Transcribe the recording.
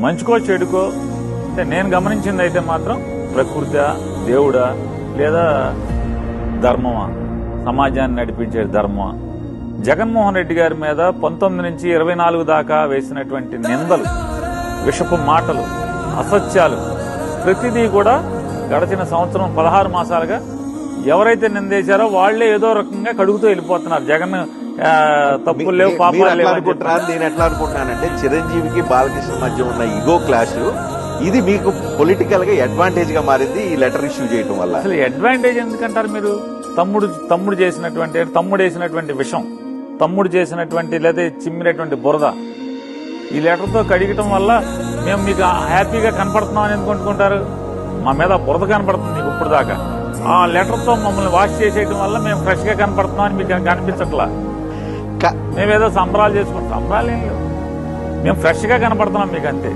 మంచుకో చెడుకో అంటే నేను గమనించింది అయితే మాత్రం ప్రకృతి దేవుడా లేదా ధర్మమా, సమాజాన్ని నడిపించే ధర్మమా? జగన్మోహన్ రెడ్డి గారి మీద 19 నుంచి 24 దాకా వేసినటువంటి నిందలు, విషపు మాటలు, అసత్యాలు ప్రతిదీ కూడా గడిచిన సంవత్సరం 16 మాసాలుగా ఎవరైతే నిందేశారో వాళ్లే ఏదో రకంగా కడుగుతూ వెళ్ళిపోతున్నారు. జగన్ తప్పులు లేవు, పాపాలు లేవు. నేను ఎట్లా అనుకుంటున్నానంటే చిరంజీవికి బాలకృష్ణ మధ్య ఉన్న ఇగో క్లాష్ ఇది మీకు పొలిటికల్ గా అడ్వాంటేజ్ గా మారింది ఈ లెటర్ ఇష్యూ చేయడం వల్ల. అసలు అడ్వాంటేజ్ ఎందుకంటారు మీరు? తమ్ముడు వేసినటువంటి విషం, తమ్ముడు చేసినటువంటి లేదా చిమ్మినటువంటి బురద ఈ లెటర్తో కడిగటం వల్ల మేము మీకు హ్యాపీగా కనపడుతున్నామని ఎందుకు అనుకుంటారు? మా మీద బురద కనపడుతుంది మీకు ఇప్పుడు దాకా. ఆ లెటర్తో మమ్మల్ని వాష్ చేసేయడం వల్ల మేము ఫ్రెష్ గా కనపడుతున్నామని మీకు కనిపించట్లా. మేమేదో సంబరాలు చేసుకుంటాం, సంబరాలు ఏం లేవు, మేము ఫ్రెష్ గా కనపడుతున్నాం మీకు అంతే.